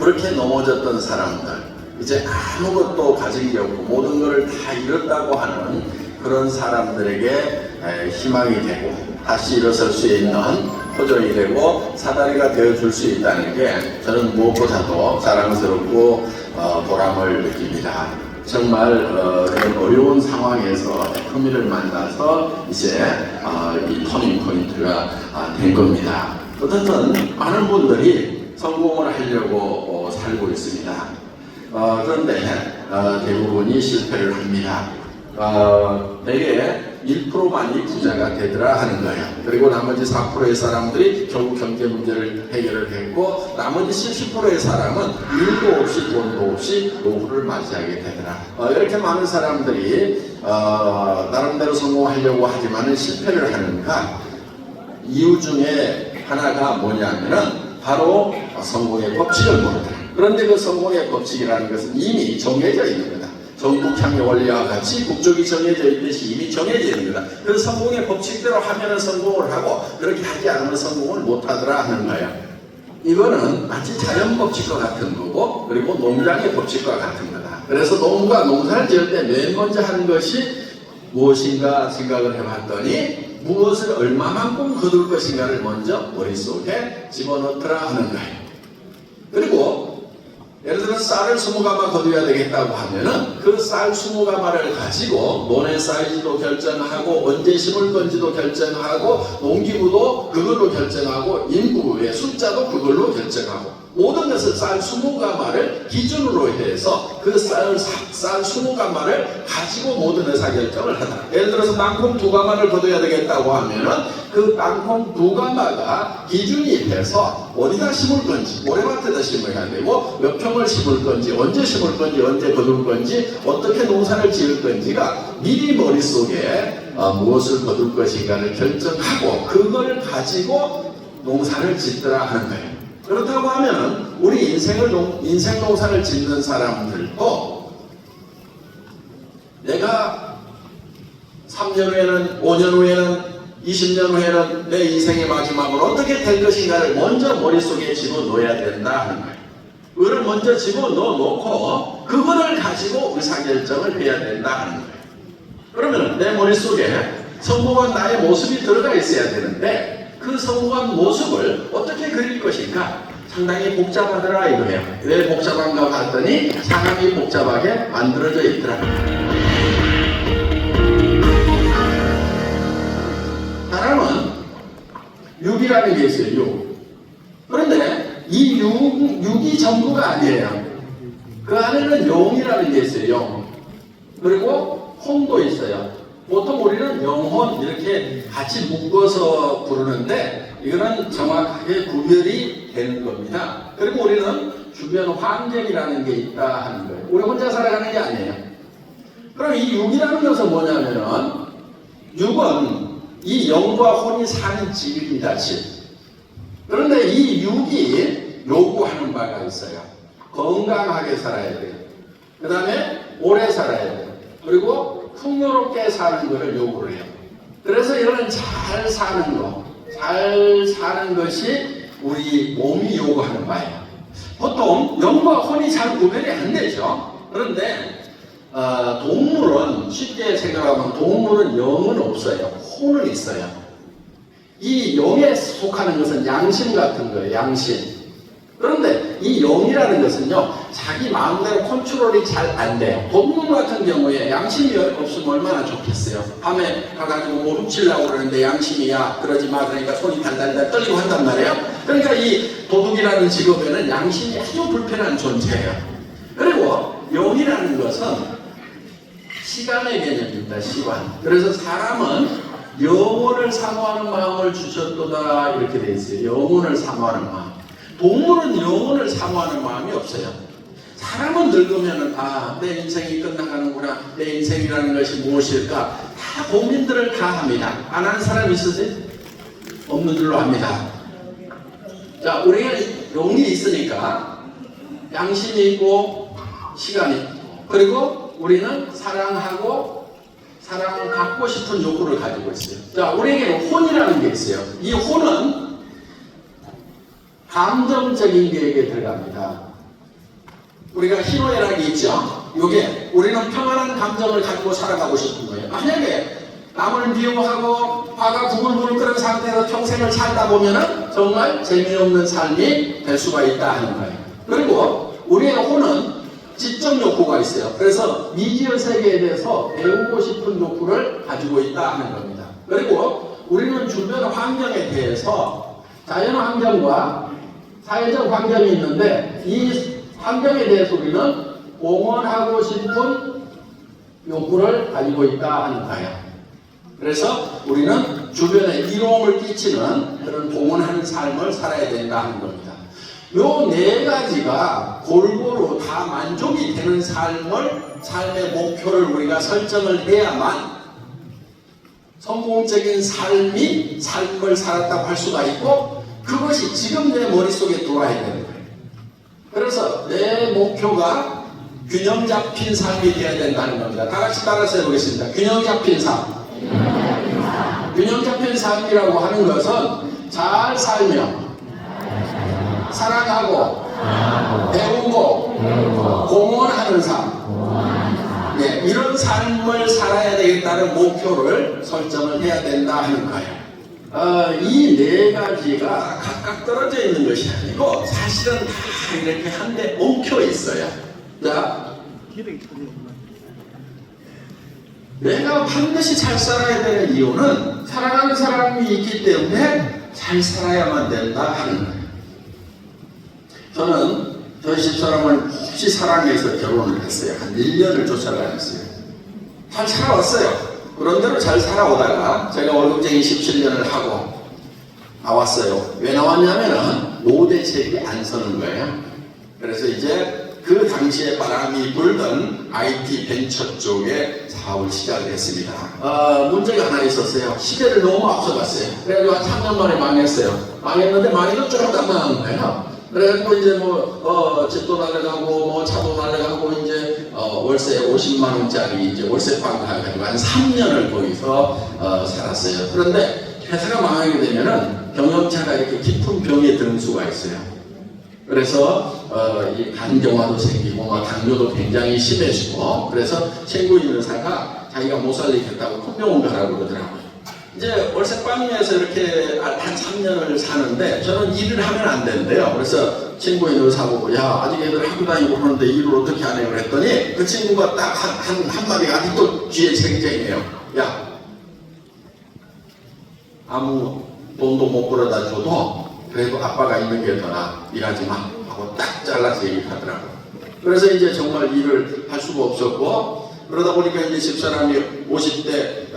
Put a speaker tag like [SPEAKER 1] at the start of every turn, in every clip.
[SPEAKER 1] 그렇게 넘어졌던 사람들, 이제 아무것도 가진 게 없고 모든 것을 다 잃었다고 하는 그런 사람들에게 희망이 되고 다시 일어설 수 있는 호전이 되고 사다리가 되어줄 수 있다는 게 저는 무엇보다도 자랑스럽고 보람을 느낍니다. 정말 그런 어려운 상황에서 에코미를 만나서 이제 이 터닝 포인트가 된 겁니다. 어쨌든 많은 분들이 성공을 하려고 살고 있습니다. 그런데 대부분이 실패를 합니다. 대개 1%만이 부자가 되더라 하는 거예요. 그리고 나머지 4%의 사람들이 결국 경제 문제를 해결을 했고 나머지 70%의 사람은 일도 없이 돈도 없이 노후를 맞이하게 되더라. 이렇게 많은 사람들이 나름대로 성공하려고 하지만 실패를 하는가? 이유 중에 하나가 뭐냐면은 바로 성공의 법칙을 모른다. 그런데 그 성공의 법칙이라는 것은 이미 정해져 있는 거다. 전국향의 원리와 같이 국적이 정해져 있듯이 이미 정해져 있는 거다. 그래서 성공의 법칙대로 하면은 성공을 하고 그렇게 하지 않으면 성공을 못하더라 하는 거예요. 이거는 마치 자연 법칙과 같은 거고 그리고 농장의 법칙과 같은 거다. 그래서 농부가 농사를 지을 때 맨 먼저 하는 것이 무엇인가 생각을 해봤더니 무엇을 얼마만큼 거둘 것인가를 먼저 머릿속에 집어넣더라 하는 거예요. 그리고 예를 들어 쌀을 20가마 거둬야 되겠다고 하면은 그 쌀 20가마를 가지고 논의 사이즈도 결정하고 언제 심을 건지도 결정하고 농기구도 그걸로 결정하고 인구의 숫자도 그걸로 결정하고 모든 것을 쌀 20가마를 기준으로 해서 그 쌀 20가마를 가지고 모든 의사결정을 하다. 예를 들어서 땅콩 2가마를 거둬야 되겠다고 하면은 그 땅콩 2가마가 기준이 돼서 어디다 심을 건지 모래밭에다 심어야 되고 몇 평을 심을 건지 언제 심을 건지 언제 거둘 건지 어떻게 농사를 지을 건지가 미리 머릿속에 무엇을 거둘 것인가를 결정하고 그걸 가지고 농사를 짓더라 하는 거예요. 그렇다고 하면 우리 인생 농사를 짓는 사람들도 내가 3년 후에는 5년 후에는 20년 후에는 내 인생의 마지막으로 어떻게 될 것인가를 먼저 머릿속에 집어넣어야 된다 하는 거예요. 그걸 먼저 집어넣어 놓고 그거를 가지고 의사결정을 해야 된다 하는 거예요. 그러면 내 머릿속에 성공한 나의 모습이 들어가 있어야 되는데 그 성공한 모습을 어떻게 그릴 것인가 상당히 복잡하더라 이거예요. 왜 복잡한가 봤더니 사람이 복잡하게 만들어져 있더라. 사람은 육이라는 게 있어요. 육. 그런데 이 육이 전부가 아니에요. 그 안에는 영이라는 게 있어요. 영. 그리고 혼도 있어요. 보통 우리는 영혼 이렇게 같이 묶어서 부르는데 이거는 정확하게 구별이 되는 겁니다. 그리고 우리는 주변 환경이라는 게 있다 하는 거예요. 우리 혼자 살아가는 게 아니에요. 그럼 이 육이라는 것은 뭐냐면은 육은 이 영과 혼이 사는 집입니다. 집. 그런데 이 육이 요구하는 바가 있어요. 건강하게 살아야 돼요. 그 다음에 오래 살아야 돼요. 그리고 풍요롭게 사는 것을 요구를 해요. 그래서 이런 잘 사는 것이 우리 몸이 요구하는 바예요. 보통 영과 혼이 잘 구별이 안 되죠. 그런데 동물은 쉽게 생각하면 동물은 영은 없어요. 혼은 있어요. 이 영에 속하는 것은 양심 같은 거예요. 양심. 그런데 이 영이라는 것은요 자기 마음대로 컨트롤이 잘 안 돼요. 동물 같은 경우에 양심이 없으면 얼마나 좋겠어요. 밤에 가가지고 뭐 훔치려고 그러는데 양심이야 그러지 마 그러니까 손이 달달달 떨리고 한단 말이에요. 그러니까 이 도둑이라는 직업에는 양심이 아주 불편한 존재예요. 그리고 영이라는 것은 시간의 개념입니다. 시간. 그래서 사람은 영혼을 사모하는 마음을 주셨도다 이렇게 돼 있어요. 영혼을 사모하는 마음. 동물은 영혼을 사모하는 마음이 없어요. 사람은 늙으면은 내 인생이 끝나가는구나. 내 인생이라는 것이 무엇일까? 다 고민들을 다 합니다. 안 하는 사람 있으세요? 없는 줄로 합니다. 자, 우리가 영이 있으니까 양심이 있고 시간이 있고 그리고 우리는 사랑하고 사랑받고 싶은 욕구를 가지고 있어요. 자, 우리에게 혼이라는 게 있어요. 이 혼은 감정적인 계획에 들어갑니다. 우리가 희노애락이 있죠. 요게 우리는 평안한 감정을 가지고 살아가고 싶은 거예요. 만약에 남을 미워하고 화가 부글부글 끓은 상태에서 평생을 살다 보면은 정말 재미없는 삶이 될 수가 있다 하는 거예요. 그리고 우리의 혼은 지적 욕구가 있어요. 그래서 미지의 세계에 대해서 배우고 싶은 욕구를 가지고 있다 하는 겁니다. 그리고 우리는 주변 환경에 대해서 자연 환경과 사회적 환경이 있는데 이 환경에 대해서 우리는 공헌하고 싶은 욕구를 가지고 있다 하는 거예요. 그래서 우리는 주변에 이로움을 끼치는 그런 공헌하는 삶을 살아야 된다 하는 겁니다. 요 네 가지가 골고루 다 만족이 되는 삶의 목표를 우리가 설정을 해야만 성공적인 삶을 살았다고 할 수가 있고 그것이 지금 내 머릿속에 들어와야 되는 거예요. 그래서 내 목표가 균형 잡힌 삶이 되어야 된다는 겁니다. 다 같이 따라서 해보겠습니다. 균형 잡힌 삶. 균형 잡힌 삶이라고 하는 것은 잘 살며 사랑하고 배우고 공헌하는 삶, 네, 이런 삶을 살아야 되겠다는 목표를 설정을 해야 된다 하는 거예요. 이 네 가지가 각각 떨어져 있는 것이 아니고 사실은 다 이렇게 한데 엉켜 있어요. 자, 내가 반드시 잘 살아야 되는 이유는 사랑하는 사람이 있기 때문에 잘 살아야만 된다 하는 거예요. 저는 저희 집사람을 혹시 사랑해서 결혼을 했어요. 한 1년을 쫓아다녔어요. 잘 살아왔어요. 그런대로 잘 살아오다가 제가 월급쟁이 17년을 하고 나왔어요. 왜 나왔냐면은 노후대책이 안 서는 거예요. 그래서 이제 그 당시에 바람이 불던 IT 벤처 쪽에 사업을 시작을 했습니다. 문제가 하나 있었어요. 시대를 너무 앞서갔어요. 그래가지고 한 3년 만에 망했어요. 망했는데 망해도 조금 안 망한 거예요. 그래가지고 이제 집도 날려가고 차도 날려가고 이제 월세 50만원짜리 이제 월세방 가가지고 한 3년을 거기서 살았어요. 그런데 회사가 망하게 되면은 경영차가 이렇게 깊은 병에 드는 수가 있어요. 그래서 이 간경화도 생기고 당뇨도 굉장히 심해지고 그래서 친구 있는 사가 자기가 못 살리겠다고 큰 병원 가라고 그러더라고요. 이제 월세방에서 이렇게 한 3년을 사는데 저는 일을 하면 안 된대요. 그래서 친구 있는 사보고 야 아직 애들 학교 다니고 그러는데 일을 어떻게 안 해요? 그랬더니 그 친구가 딱 한마디가 아직도 귀에 쟁쟁해요. 야 아무 돈도 못 벌어다 줘도 그래도 아빠가 있는 게 더 나아. 일하지 마 하고 딱 잘라서 얘기하더라고요. 그래서 이제 정말 일을 할 수가 없었고 그러다 보니까 이제 집사람이 50대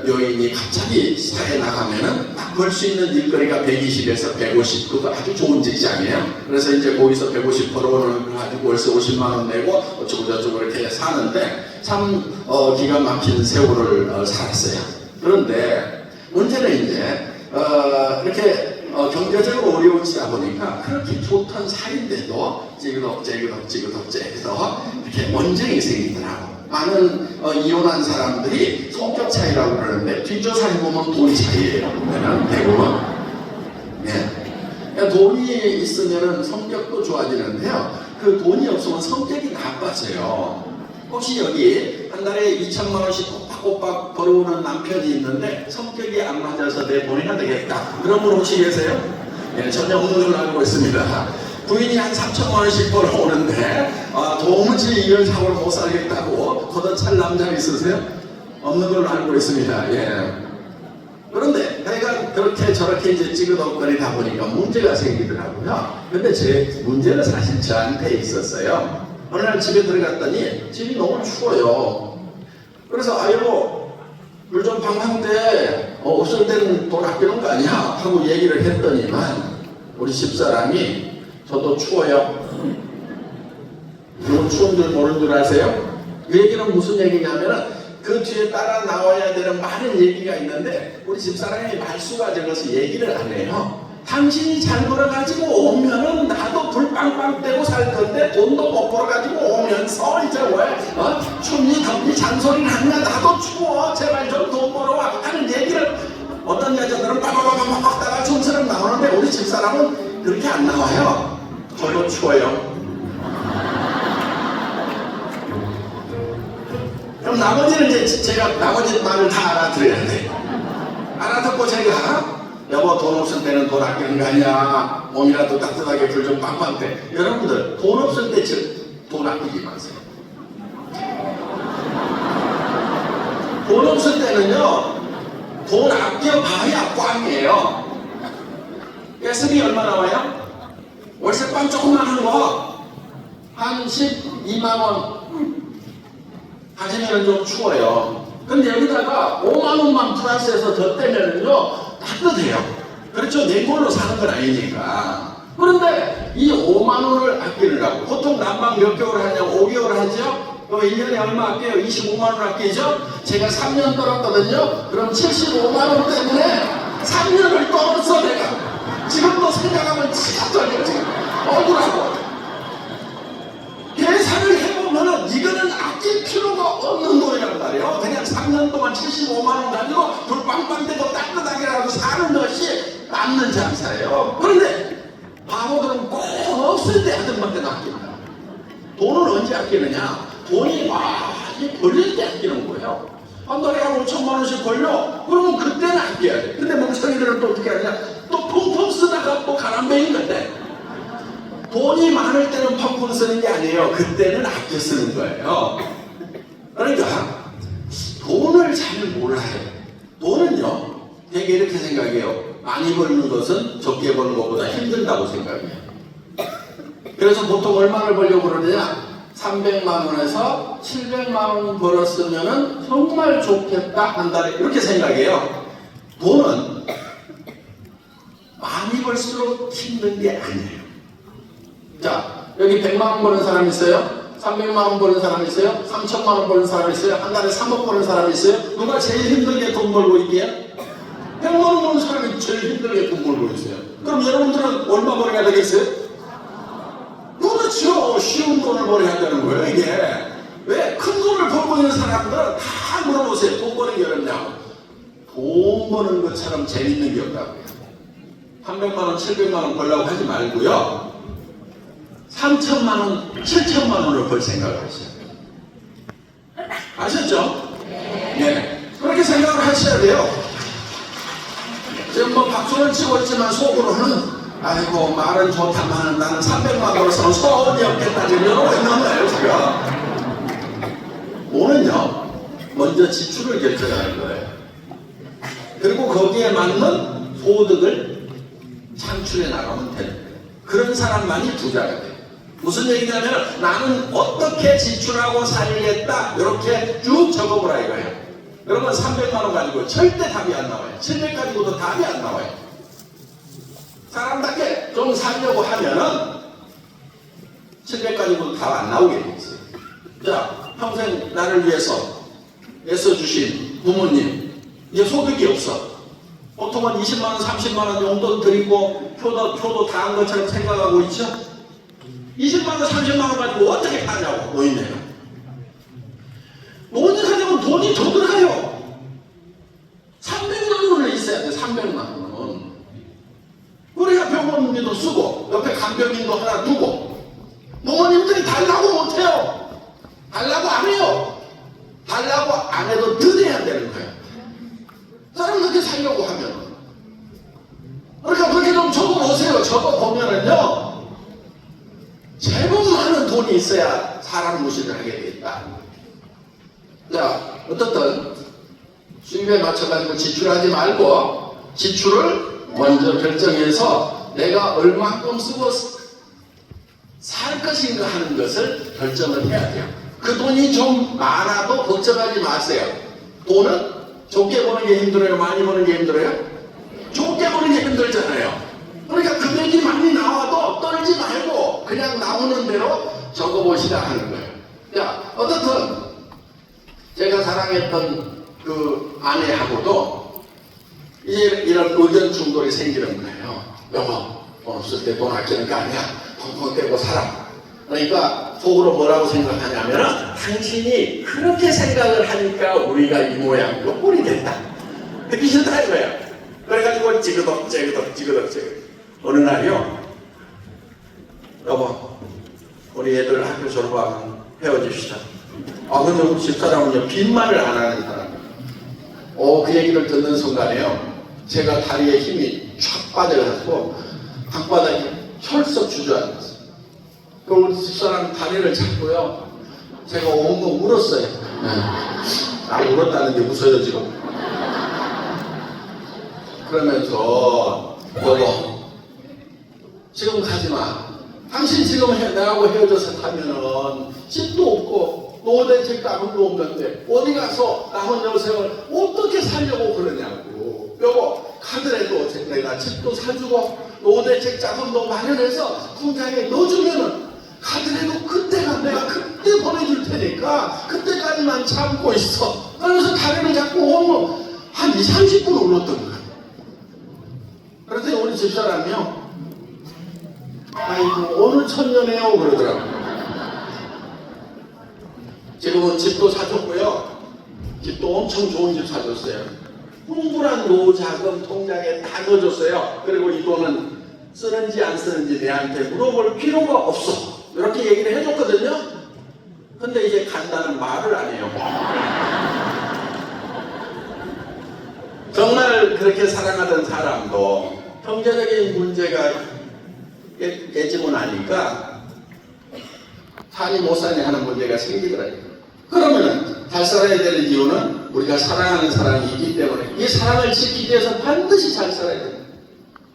[SPEAKER 1] 여인이 갑자기 사회에 나가면은 딱 벌 수 있는 일거리가 120에서 150 그거 아주 좋은 직장이에요. 그래서 이제 거기서 150 벌어오는 가지고 월세 50만 원 내고 어쩌고 저쩌고 이렇게 사는데 참 기가 막힌 세월을 살았어요. 그런데 문제는 이제 이렇게 경제적으로 어려워지다 보니까 그렇게 좋던 살인데도 찌그덕 이렇게 원정이 생기더라고. 많은 이혼한 사람들이 성격 차이라고 그러는데 뒷조사해 보면 돈 차이예요. 대부분. 네. 돈이 있으면 성격도 좋아지는데요. 그 돈이 없으면 성격이 나빠져요. 혹시 여기 한 달에 2천만 원씩 꼬박꼬박 벌어오는 남편이 있는데 성격이 안 맞아서 내 보내야 되겠다. 그런 분 혹시 계세요? 네, 전혀 없는 걸로 알고 있습니다. 부인이 한 3천만 원씩 벌어오는데 도무지 이런 사고를 못 살겠다고 걷어찰 남자 있으세요? 없는 걸로 알고 있습니다. 예. 그런데 내가 그렇게 저렇게 이제 찌그덕거리다 보니까 문제가 생기더라고요. 근데 제 문제는 사실 저한테 있었어요. 어느 날 집에 들어갔더니 집이 너무 추워요. 그래서 아이고 물 좀 방황돼 없을 때는 돈 아끼는 거 아니야 하고 얘기를 했더니만 우리 집사람이 저도 추워요. 여러분 추운 줄 모르는 줄 아세요? 그 얘기는 무슨 얘기냐면은 그 뒤에 따라 나와야 되는 많은 얘기가 있는데 우리 집사람이 말수가 적어서 얘기를 안 해요. 당신이 잘 벌어가지고 오면은 나도 불 빵빵 떼고 살 건데 돈도 못 벌어가지고 오면서 이제 왜 춥니 덥니 잔소리를 하냐 나도 추워 제발 좀 돈 벌어와 하는 얘기를 어떤 여자들은 빠바바바박 하다가 좀처럼 나오는데 우리 집사람은 그렇게 안 나와요. 저도 추워요. 나머지는 이제 제가 나머지 말을 다 알아들어야 돼. 알아듣고 제가 여보 돈 없을 때는 돈 아끼는 거 아니야. 몸이라도 따뜻하게 불 좀 빵빵 대. 여러분들 돈 없을 때 돈 아끼지 마세요. 돈 없을 때는요 돈 아껴봐야 꽝이에요. 가스비 얼마 나와요? 월세방 조금만 하는 거 한 12만원 하시면 좀 추워요. 근데 여기다가 5만원만 플러스해서 더 떼면은요 따뜻해요. 그렇죠? 냉골로 사는 건 아니니까. 그런데 이 5만원을 아끼느라고 보통 난방 몇 개월 하냐고 5개월 하죠? 그럼 1년에 얼마 아껴요? 25만원 아끼죠? 제가 3년 떨었거든요. 그럼 75만원 때문에 3년을 떨었어 내가. 지금도 생각하면 진짜 떨려 지금. 억울하고. 계산을 해보면은 이거는 아낄 필요가 없는 돈이란 말이에요. 그냥 3년 동안 75만원 가지고 불 빵빵 떼고 따뜻하게라도 사는 것이 맞는 장사예요. 그런데 바보들은 꼭 없을 때 아등바등 아낀다. 돈을 언제 아끼느냐? 돈이 많이 벌릴 때 아끼는 거예요. 한 달에 한 5천만원씩 벌려? 그러면 그때는 아껴야 돼. 근데 멍청이들은 또 어떻게 하냐? 또 펑펑 쓰다가 또 가난뱅인 건데 돈이 많을 때는 펑펑 쓰는 게 아니에요. 그때는 아껴 쓰는 거예요. 그러니까 돈을 잘 몰라요. 돈은요 되게 이렇게 생각해요. 많이 버는 것은 적게 버는 것보다 힘들다고 생각해요. 그래서 보통 얼마를 벌려고 그러느냐? 300만원에서 700만원 벌었으면 정말 좋겠다 한 달에 이렇게 생각해요. 돈은 많이 벌수록 힘든 게 아니에요. 자, 여기 100만원 버는 사람 있어요? 300만원 버는 사람 있어요? 3천만원 버는 사람 있어요? 한 달에 3억 버는 사람 있어요? 누가 제일 힘들게 돈 벌고 있게요? 100만원 버는 사람이 제일 힘들게 돈 벌고 있어요. 그럼 여러분들은 얼마 벌어야 되겠어요? 그렇죠. 쉬운 돈을 벌어야 되는 거예요 이게. 왜? 큰 돈을 벌고 있는 사람들은 다 물어보세요. 돈 버는 게 어렵냐고. 돈 버는 것처럼 재밌는 게 없다고요. 300만원 700만원 벌려고 하지 말고요 3천만원 7천만원을 벌 생각을 하셔야 돼요. 아셨죠? 네. 그렇게 생각을 하셔야 돼요. 지금 뭐 박수를 치고 있지만 속으로는 아이고 말은 좋다만 나는 300만 벌어서 소원이 없겠다 지금 이러고 있는 거예요 지금. 돈은요 먼저 지출을 결정하는 거예요. 그리고 거기에 맞는 소득을 창출해 나가면 되는 거예요. 그런 사람만이 부자가 돼요. 무슨 얘기냐면 나는 어떻게 지출하고 살겠다 이렇게 쭉 적어보라 이거예요. 여러분 300만원 가지고 절대 답이 안 나와요. 700 가지고도 답이 안 나와요. 사람답게 좀 살려고 하면은 700 가지고도 답 안 나오게 돼 있어요. 자, 평생 나를 위해서 애써주신 부모님 이제 소득이 없어. 보통은 20만원 30만원 용돈 드리고 효도 다 한 것처럼 생각하고 있죠. 20만원 30만원 가지고 어떻게 사냐고 노인네가. 노인네 가지고 돈이 더 들어가요. 300만원을 있어야 돼. 300만원은. 우리가 병원비도 쓰고 옆에 간병인도 하나 두고 부모님들이 달라고 못해요. 달라고 안 해요. 달라고 안 해도 드려야 되는 거예요. 사람 그렇게 살려고 하면. 그러니까 그렇게 좀 적어보세요. 적어보면은요 제법 많은 돈이 있어야 사람 무시를 하게 되겠다. 자, 어떻든 수입에 맞춰가지고 지출하지 말고 지출을 먼저 결정해서 내가 얼마큼 쓰고 살 것인가 하는 것을 결정을 해야 돼요. 그 돈이 좀 많아도 걱정하지 마세요. 돈은 적게 버는 게 힘들어요? 많이 버는 게 힘들어요? 적게 버는 게 힘들잖아요. 그러니까 금액이 많이 나와도 떨지 말고 그냥 나오는 대로 적어보시라 하는 거예요. 자, 어떻든 제가 사랑했던 그 아내하고도 이제 이런 의견 충돌이 생기는 거예요. 여보, 돈 없을 때 돈 아끼는 거 아니야. 펑펑 떼고 살아. 그러니까 속으로 뭐라고 생각하냐면 당신이 그렇게 생각을 하니까 우리가 이 모양으로 꼴이 됐다. 듣기 싫다 이거예요. 그래가지고 찌그덕 어느 날이요. 여보, 우리 애들 학교 졸업하면 헤어집시다. 근데 우리 집사람은요, 빈말을 안 하는 사람. 그 얘기를 듣는 순간에요, 제가 다리에 힘이 촥 빠져가지고 방바닥이 혈썩 주저앉았어요. 그 우리 집사람 다리를 잡고요, 제가 엉엉 울었어요. 울었다는 게 웃어요 지금. 그러면서 여보, 지금 가지마. 당신 지금 나하고 헤어져서 가면은 집도 없고 노후대책도 아무도 없는데 어디 가서 남은 여생을 어떻게 살려고 그러냐고. 여보, 가더라도 내가 집도 사주고 노후대책 자금도 마련해서 통장에 넣어주면은 가더라도 그때가 내가 그때 보내줄 테니까 그때까지만 참고 있어. 그러면서 다리를 잡고 오면 한 20, 30분 울었던 거야. 그랬더니 우리 집사람이요, 아이고 어느 천년에요 그러더라고. 지금은 집도 사줬고요, 집도 엄청 좋은 집 사줬어요. 풍부한 노후자금 통장에 다 넣어줬어요. 그리고 이 돈은 쓰는지 안 쓰는지 내한테 물어볼 필요가 없어, 이렇게 얘기를 해줬거든요. 근데 이제 간다는 말을 안 해요. 정말 그렇게 사랑하던 사람도 경제적인 문제가 깨지고 나니까 사니 못 사니 하는 문제가 생기더라고요. 그러면은 잘 살아야 되는 이유는 우리가 사랑하는 사람이 있기 때문에 이 사랑을 지키기 위해서 반드시 잘 살아야 돼요.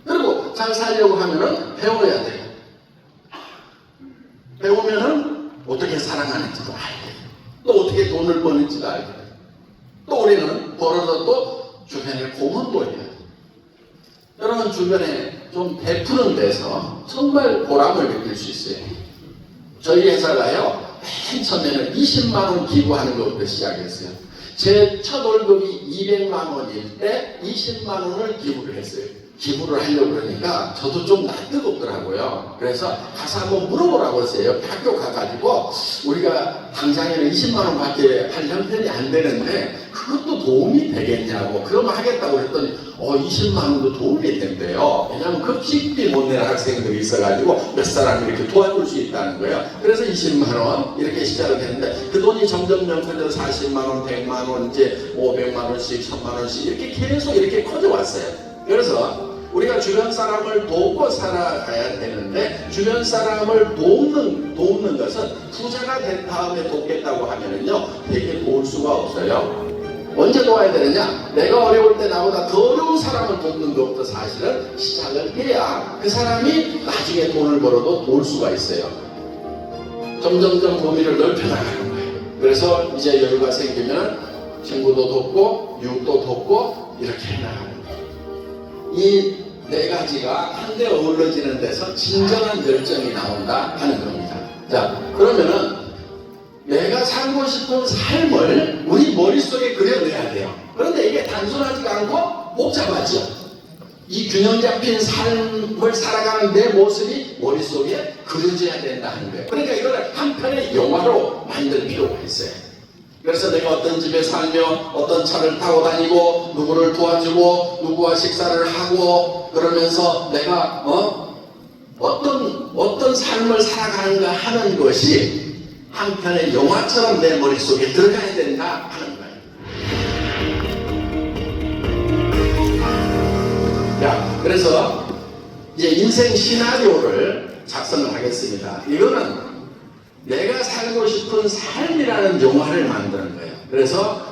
[SPEAKER 1] 그리고 잘 살려고 하면은 배워야 돼요. 배우면은 어떻게 사랑하는지도 알게, 또 어떻게 돈을 버는지도 알게, 또 우리는 벌어서 또 주변에 공헌도 해야 돼요. 여러분, 주변에 좀 베푸는 데서 정말 보람을 느낄 수 있어요. 저희 회사가요, 맨 처음에는 20만 원 기부하는 것부터 시작했어요. 제 첫 월급이 200만 원일 때 20만 원을 기부를 했어요. 기부를 하려고 그러니까 저도 좀 낯뜨겁더라고요. 그래서 가서 한번 물어보라고 했어요. 학교 가가지고 우리가 당장에는 20만 원밖에 할 형편이 안 되는데 그것도 도움이 되겠냐고. 그러면 하겠다고 그랬더니 20만 원도 도움이 된대요. 왜냐하면 급식비 못 내는 학생들이 있어가지고 몇 사람이 이렇게 도와줄 수 있다는 거예요. 그래서 20만 원 이렇게 시작을 했는데 그 돈이 점점점 커져서 40만 원, 100만 원, 이제 500만 원씩, 1000만 원씩 이렇게 계속 이렇게 커져왔어요. 그래서 우리가 주변 사람을 돕고 살아가야 되는데, 주변 사람을 돕는 것은 부자가 된 다음에 돕겠다고 하면은요, 되게 도울 수가 없어요. 언제 도와야 되느냐? 내가 어려울 때 나보다 더 어려운 사람을 돕는 것부터 사실은 시작을 해야 그 사람이 나중에 돈을 벌어도 도울 수가 있어요. 점점점 범위를 넓혀나가는 거예요. 그래서 이제 여유가 생기면 친구도 돕고 유혹도 돕고 이렇게 해나가는 거예요. 이 네 가지가 한데 어우러지는 데서 진정한 열정이 나온다 하는 겁니다. 자, 그러면은 내가 살고 싶은 삶을 우리 머릿속에 그려내야 돼요. 그런데 이게 단순하지가 않고 복잡하죠. 이 균형 잡힌 삶을 살아가는 내 모습이 머릿속에 그려져야 된다 하는 거예요. 그러니까 이걸 한 편의 영화로 만들 필요가 있어요. 그래서 내가 어떤 집에 살며 어떤 차를 타고 다니고 누구를 도와주고 누구와 식사를 하고 그러면서 내가 어떤 삶을 살아가는가 하는 것이 한 편의 영화처럼 내 머릿속에 들어가야 된다 하는 거예요. 자, 그래서 이제 인생 시나리오를 작성을 하겠습니다. 이거는 내가 살고 싶은 삶이라는 영화를 만드는 거예요. 그래서